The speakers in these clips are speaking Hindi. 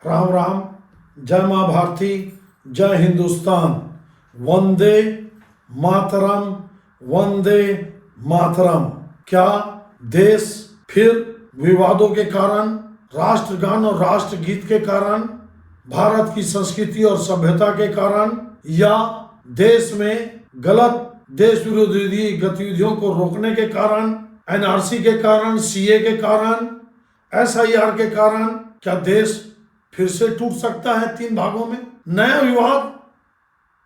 राम राम, जय माँ भारती, जय हिंदुस्तान। वंदे मातरम, वंदे मातरम। क्या देश फिर विवादों के कारण, राष्ट्रगान और राष्ट्रगीत के कारण, भारत की संस्कृति और सभ्यता के कारण, या देश में गलत देश विरोधी गतिविधियों को रोकने के कारण, एनआरसी के कारण, सीए के कारण, एसआईआर के कारण क्या देश फिर से टूट सकता है 3 भागों में? नया विवाद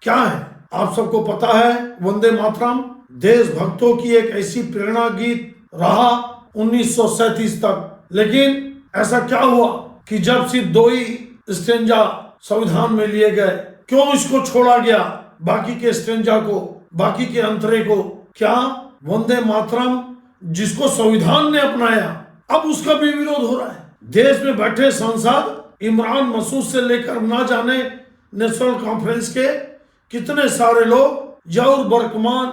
क्या है? आप सबको पता है, वंदे मातरम देशभक्तों की एक ऐसी प्रेरणा गीत रहा 1937 तक। लेकिन ऐसा क्या हुआ कि जब सिर्फ 2 ही स्टेंजा संविधान में लिए गए, क्यों इसको छोड़ा गया? बाकी के स्टेंजा को, बाकी के अंतरे को? क्या वंदे मातरम जिसको संविधान ने अपनाया, अब उसका भी विरोध हो रहा है? देश में बैठे सांसद इमरान मसूद से लेकर ना जाने नेशनल कॉन्फ्रेंस के कितने सारे लोग, जौहर बर्कमान,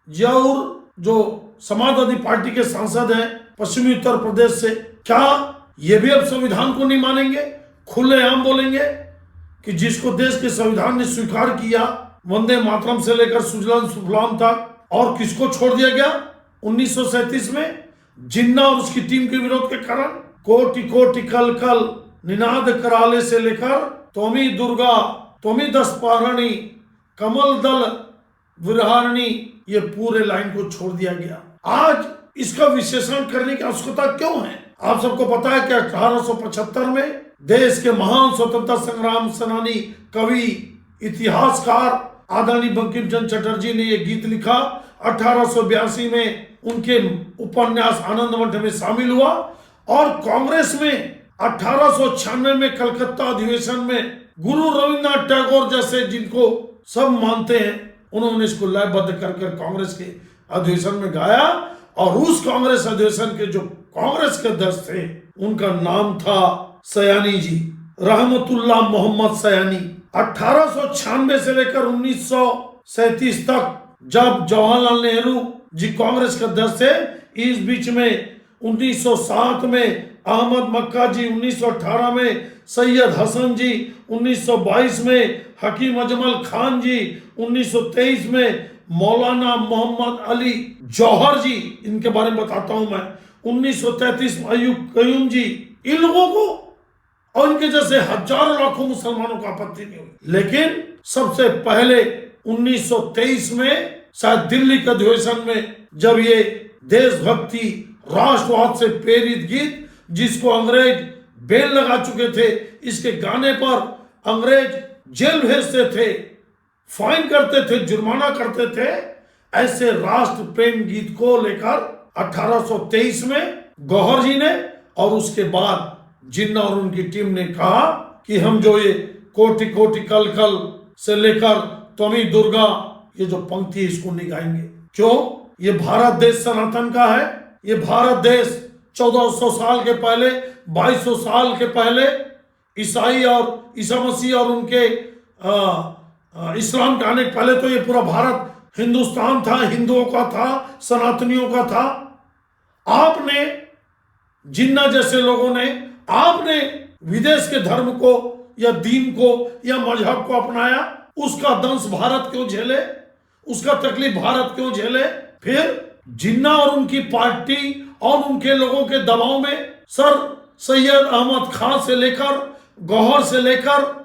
जौहर जो समाजवादी पार्टी के सांसद हैं पश्चिमी उत्तर प्रदेश से, क्या ये भी अब संविधान को नहीं मानेंगे? खुलेआम बोलेंगे कि जिसको देश के संविधान ने स्वीकार किया, वंदे मातरम से लेकर सुजलाम सुफलाम तक, और किसको छोड़ दिया गया 1937 में? जिन्ना और उसकी टीम के विरोध के कारण। कोटि कोटि कल कल निनाद कराले से लेकर तोमी दुर्गा, तोमी दस पारणी, कमल दल विरहारणी, ये पूरे लाइन को छोड़ दिया गया। आज इसका विश्लेषण करने की आवश्यकता क्यों है? आप सबको पता है कि 1875 में देश के महान स्वतंत्रता संग्राम सेनानी, कवि, इतिहासकार आदरणीय बंकिम चंद्र चटर्जी ने यह गीत लिखा। 1882 में उनके उपन्यास आनंद मठ में शामिल हुआ, और कांग्रेस में 1896 में कलकत्ता अधिवेशन में गुरु रविन्द्रनाथ टैगोर जैसे, जिनको सब मानते हैं, उन्होंने इसको लयबद्ध कर कांग्रेस के अधिवेशन में गाया। और उस कांग्रेस अधिवेशन के जो कांग्रेस के अध्यक्ष थे, उनका नाम था सयानी जी, रहमतुल्लाह मोहम्मद सयानी। 1896 से लेकर 1937 तक जब जवाहरलाल नेहरू जी कांग्रेस के अध्यक्ष थे, इस बीच में 1907 में अहमद मक्का जी, 1918 में सैयद हसन जी, 1922 में हकीम अजमल खान जी, 1923 में मौलाना मोहम्मद अली जौहर जी, इनके बारे में बताता हूं मैं, 1933 में अयूब कयूम जी, इन लोगों को और इनके जैसे हजारों लाखों मुसलमानों को आपत्ति नहीं हुई। लेकिन सबसे पहले 1923 में शायद दिल्ली के अधिवेशन में, जब ये देशभक्ति राष्ट्रवाद से प्रेरित गीत, जिसको अंग्रेज बेल लगा चुके थे, इसके गाने पर अंग्रेज जेल भेजते थे, फाइन करते थे, जुर्माना करते थे, ऐसे राष्ट्र प्रेम गीत को लेकर 1823 में गौहर जी ने और उसके बाद जिन्ना और उनकी टीम ने कहा कि हम जो ये कोटि कोटि कल कल से लेकर त्वमी दुर्गा, ये जो पंक्ति, इसको नहीं गाएंगे। क्यों? ये भारत देश सनातन का है। ये भारत देश 1400 साल के पहले, 2200 साल के पहले ईसाई और ईसा मसीह और उनके इस्लाम के आने के पहले तो ये पूरा भारत हिंदुस्तान था, हिंदुओं का था, सनातनियों का था। आपने, जिन्ना जैसे लोगों ने, आपने विदेश के धर्म को या दीन को या मजहब को अपनाया, उसका दंश भारत क्यों झेले? उसका तकलीफ भारत क्यों झेले? फिर जिन्ना और उनकी पार्टी और उनके लोगों के दबाव में सर सैयद अहमद खान से लेकर गौहर से लेकर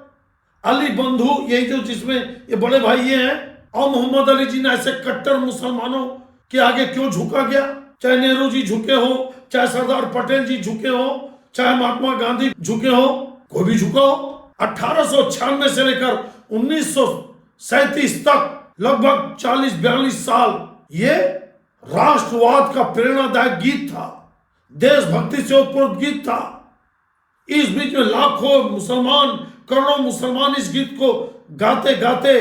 अली बंधु, यही जो जिसमें ये बड़े भाई ये हैं, और मोहम्मद अली जी ने ऐसे कट्टर मुसलमानों के आगे क्यों झुका गया? चाहे नेहरू जी झुके हो, चाहे सरदार पटेल जी झुके हो, चाहे महात्मा गांधी झुके हो, कोई भी झुका हो। 1896 से लेकर 1937 तक लगभग 40-42 साल ये राष्ट्रवाद का प्रेरणादायक गीत था, देशभक्ति से उत्प्रोत गीत था। इस बीच में लाखों मुसलमान, करोड़ों मुसलमान इस गीत को गाते गाते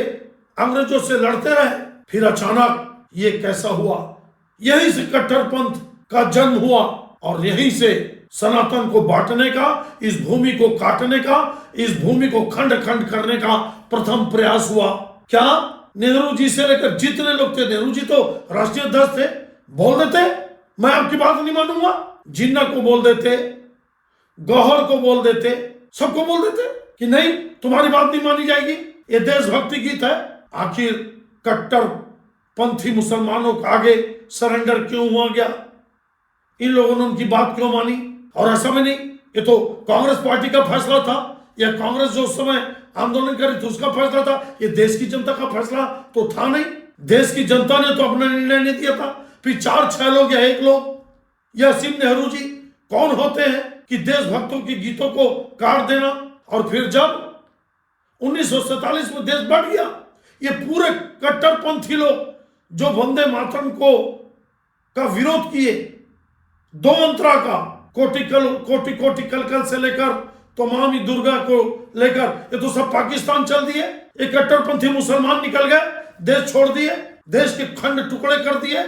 अंग्रेजों से लड़ते रहे। फिर अचानक ये कैसा हुआ? यहीं से कट्टरपंथ का जन्म हुआ, और यहीं से सनातन को बांटने का, इस भूमि को काटने का, इस भूमि को खंड खंड करने का प्रथम प्रयास हुआ। क्या नेहरू जी से लेकर जितने लोग थे, नेहरू जी तो राष्ट्रीय अध्यक्ष थे, बोल देते मैं आपकी बात नहीं मानूंगा, जिन्ना को बोल देते, गौहर को बोल देते, सबको बोल देते कि नहीं, तुम्हारी बात नहीं मानी जाएगी। ये देशभक्ति गीत है। आखिर कट्टरपंथी मुसलमानों के आगे सरेंडर क्यों हुआ गया? इन लोगों ने उनकी बात क्यों मानी? और ऐसा भी नहीं, ये तो कांग्रेस पार्टी का फैसला था, या कांग्रेस जो उस समय आंदोलन करी थी उसका फैसला था। ये देश की जनता का फैसला तो था नहीं। देश की जनता ने तो अपना निर्णय नहीं दिया था। फिर 4-6 लोग या 1 लोग या सिंह नेहरू जी कौन होते हैं कि देशभक्तों के गीतों को काट देना? और फिर जब 1947 में देश बढ़ गया, ये पूरे कट्टरपंथी लोग जो वंदे मातरम का विरोध किए, 2 अंतरा का, कोटि कोटि कल से लेकर तो मामी दुर्गा को लेकर, ये तो सब पाकिस्तान चल दिए। ये कट्टरपंथी मुसलमान निकल गए, देश छोड़ दिए, देश के खंड टुकड़े कर दिए,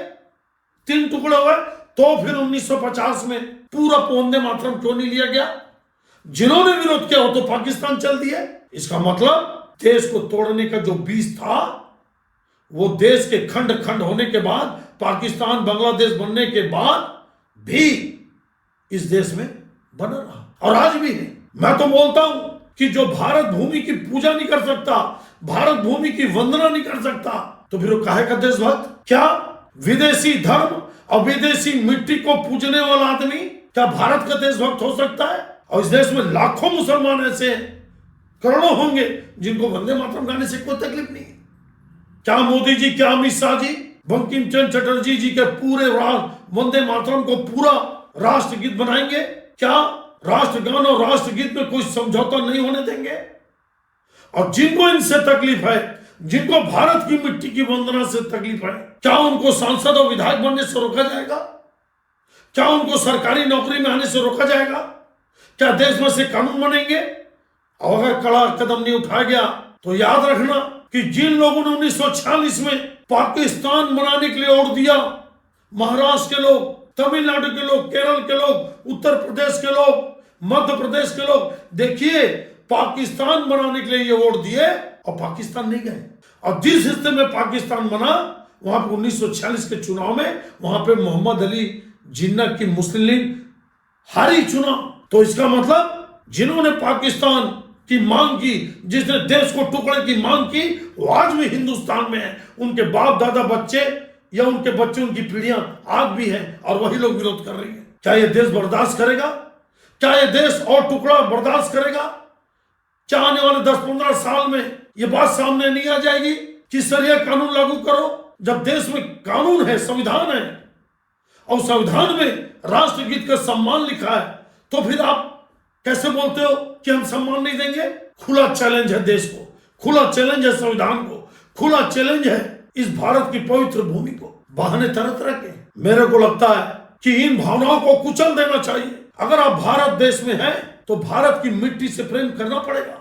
3 टुकड़े हुए। तो फिर 1950 में पूरा वंदे मातरम क्यों नहीं लिया गया? जिन्होंने विरोध किया वो तो पाकिस्तान चल दिए। इसका मतलब देश को तोड़ने का जो बीज था वो देश के खंड खंड होने के बाद, पाकिस्तान बांग्लादेश बनने के बाद भी इस देश में बना रहा और आज भी है। मैं तो बोलता हूं कि जो भारत भूमि की पूजा नहीं कर सकता, भारत भूमि की वंदना नहीं कर सकता, तो फिर वो काहे का देशभक्त? क्या विदेशी धर्म और विदेशी मिट्टी को पूजने वाला आदमी क्या भारत का देशभक्त हो सकता है? और इस देश में लाखों मुसलमान ऐसे हैं, करोड़ों होंगे, जिनको वंदे मातरम गाने से कोई तकलीफ नहीं है। क्या मोदी जी, क्या अमित शाह जी, बंकिम चंद्र चटर्जी जी के पूरे वंदे मातरम को पूरा राष्ट्रगीत बनाएंगे? क्या राष्ट्रगान और राष्ट्रगीत में कोई समझौता नहीं होने देंगे? और जिनको इनसे तकलीफ है, जिनको भारत की मिट्टी की वंदना से तकलीफ है, क्या उनको सांसद और विधायक बनने से रोका जाएगा? क्या उनको सरकारी नौकरी में आने से रोका जाएगा? क्या देश में से कानून बनेंगे? और अगर कड़ा कदम नहीं उठाया गया तो याद रखना कि जिन लोगों ने 1946 में पाकिस्तान बनाने के लिए ओढ़ दिया, महाराष्ट्र के लोग, तमिलनाडु के लोग, केरल के लोग, उत्तर प्रदेश के लोग, मध्य प्रदेश के लोग, देखिए पाकिस्तान बनाने के लिए ये वोट दिए और पाकिस्तान नहीं गए। और जिस हिस्से में पाकिस्तान बना वहां पर 1946 के चुनाव में वहां पे मोहम्मद अली जिन्ना की मुस्लिम लीग हारी चुनाव। तो इसका मतलब जिन्होंने पाकिस्तान की मांग की, जिसने देश को टुकड़े की मांग की, वो आज भी हिंदुस्तान में है। उनके बाप दादा बच्चे या उनके बच्चे, उनकी पीढ़ियां आज भी हैं और वही लोग विरोध कर रही हैं। क्या ये देश बर्दाश्त करेगा? क्या ये देश और टुकड़ा बर्दाश्त करेगा? क्या आने वाले 10-15 साल में ये बात सामने नहीं आ जाएगी कि शरिया कानून लागू करो? जब देश में कानून है, संविधान है और संविधान में राष्ट्रगीत का सम्मान लिखा है, तो फिर आप कैसे बोलते हो कि हम सम्मान नहीं देंगे? खुला चैलेंज है देश को, खुला चैलेंज है संविधान को, खुला चैलेंज है इस भारत की पवित्र भूमि को। बहाने तरह तरह के, मेरे को लगता है कि इन भावनाओं को कुचल देना चाहिए। अगर आप भारत देश में हैं तो भारत की मिट्टी से प्रेम करना पड़ेगा।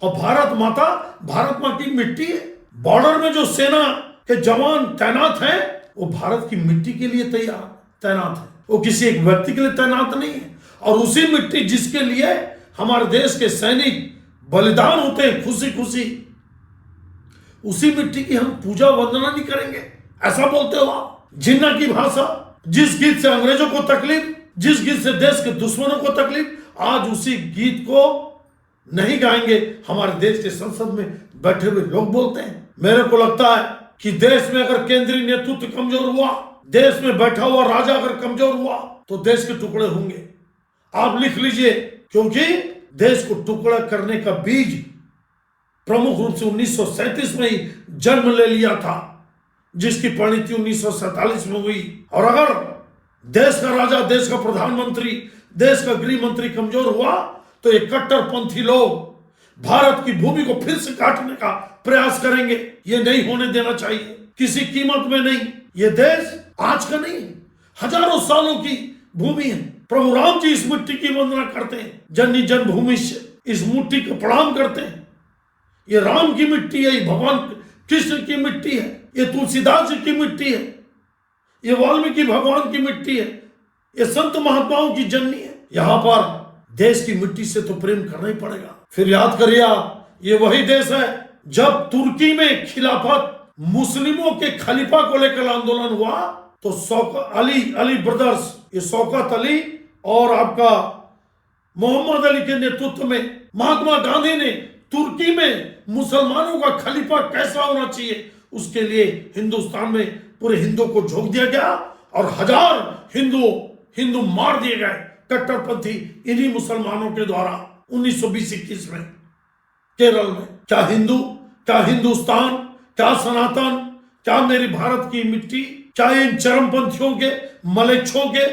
और भारत माता, भारत माँ की मिट्टी है। बॉर्डर में जो सेना के जवान तैनात हैं वो भारत की मिट्टी के लिए तैनात है, वो किसी एक व्यक्ति के लिए तैनात नहीं है। और उसी मिट्टी जिसके लिए हमारे देश के सैनिक बलिदान होते हैं खुशी खुशी, उसी मिट्टी की हम पूजा वंदना नहीं करेंगे? ऐसा बोलते हो आप? जिन्ना की भाषा, जिस गीत से अंग्रेजों को तकलीफ, जिस गीत से देश के दुश्मनों को तकलीफ, आज उसी गीत को नहीं गाएंगे। हमारे देश के संसद में बैठे हुए लोग बोलते हैं। मेरे को लगता है कि देश में अगर केंद्रीय नेतृत्व कमजोर हुआ, देश में बैठा हुआ राजा अगर कमजोर हुआ, तो देश के टुकड़े होंगे। आप लिख लीजिए, क्योंकि देश को टुकड़ा करने का बीज प्रमुख रूप से 1937 में ही जन्म ले लिया था, जिसकी परिणति 1947 में हुई। और अगर देश का राजा, देश का प्रधानमंत्री, देश का गृह मंत्री कमजोर हुआ, तो ये कट्टरपंथी लोग भारत की भूमि को फिर से काटने का प्रयास करेंगे। ये नहीं होने देना चाहिए, किसी कीमत में नहीं। ये देश आज का नहीं है, हजारों सालों की भूमि है। प्रभु राम जी इस मिट्टी की वंदना करते हैं, जननी जन्मभूमि से इस मिट्टी को प्रणाम करते हैं। ये राम की मिट्टी है, ये भगवान कृष्ण की मिट्टी है, ये तुलसीदास जी की मिट्टी है, ये वाल्मीकि भगवान की मिट्टी है, ये संत महात्माओं की जननी है। यहां पर देश की मिट्टी से तो प्रेम करना ही पड़ेगा। फिर याद करिए आप, ये वही देश है जब तुर्की में खिलाफत, मुस्लिमों के खलीफा को लेकर आंदोलन हुआ, तो अली ब्रदर्स, ये शौकत अली और आपका मोहम्मद अली के नेतृत्व में महात्मा गांधी ने तुर्की में मुसलमानों का खलीफा कैसा होना चाहिए, उसके लिए हिंदुस्तान में पूरे हिंदुओं को झोंक दिया गया और हजार हिंदू मार दिए गए कट्टरपंथी इन्हीं मुसलमानों के द्वारा 1920-21 में केरल में। क्या हिंदू, क्या हिंदुस्तान, क्या सनातन, क्या मेरी भारत की मिट्टी, क्या इन चरमपंथियों के, मलेच्छों के,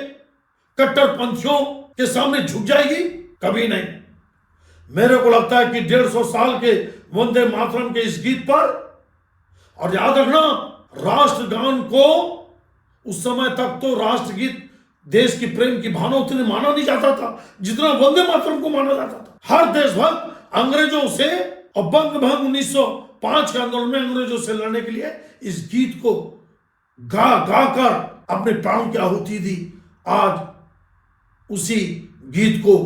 कट्टरपंथियों के सामने झुक जाएगी? कभी नहीं। मेरे को लगता है कि 150 साल के वंदे मातरम के इस गीत पर, और याद रखना राष्ट्रगान को उस समय तक तो राष्ट्रगीत देश की प्रेम की भावना उतने माना नहीं जाता था जितना वंदे मातरम को माना जाता था। हर देशभक्त अंग्रेजों से और बंग भंग 1905 के आंदोलन में अंग्रेजों से लड़ने के लिए इस गीत को गा गा कर अपने प्राणों की आहुति दी। आज उसी गीत को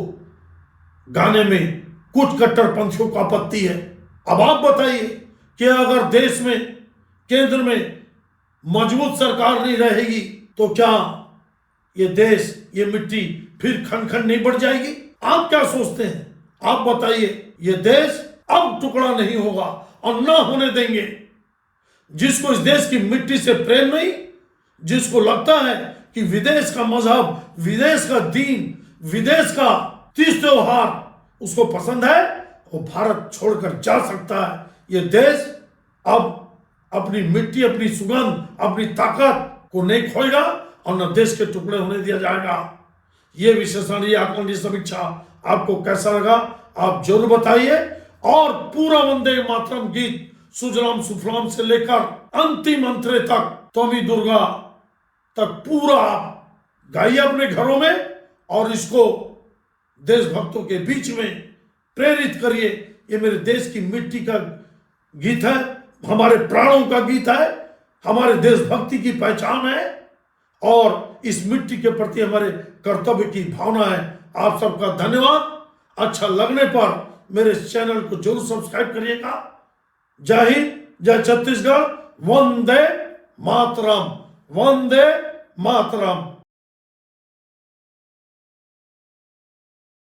गाने में कुछ कट्टरपंथियों को आपत्ति है। अब आप बताइए कि अगर देश में केंद्र में मजबूत सरकार नहीं रहेगी तो क्या ये देश, ये मिट्टी फिर खन खन नहीं बढ़ जाएगी? आप क्या सोचते हैं? आप बताइए। ये देश अब टुकड़ा नहीं होगा और ना होने देंगे। जिसको इस देश की मिट्टी से प्रेम नहीं, जिसको लगता है कि विदेश का मजहब, विदेश का दीन, विदेश का तीज त्योहार उसको पसंद है, वो भारत छोड़कर जा सकता है। ये देश अब अपनी मिट्टी, अपनी सुगंध, अपनी ताकत को नहीं खोएगा और न देश के टुकड़े होने दिया जाएगा। ये विश्लेषण, ये आकलन, ये समीक्षा आपको कैसा लगा आप जरूर बताइए। और पूरा वंदे मातरम गीत सुजलाम सुफलाम से लेकर अंतिम अंतरे तक, त्वमी दुर्गा तक पूरा आप गाइए अपने घरों में और इसको देशभक्तों के बीच में प्रेरित करिए। ये मेरे देश की मिट्टी का गीत है, हमारे प्राणों का गीत है, हमारे देशभक्ति की पहचान है और इस मिट्टी के प्रति हमारे कर्तव्य की भावना है। आप सबका धन्यवाद। अच्छा लगने पर मेरे चैनल को जरूर सब्सक्राइब करिएगा। जय हिंद, जय छत्तीसगढ़, वंदे मातरम, वंदे मातरम।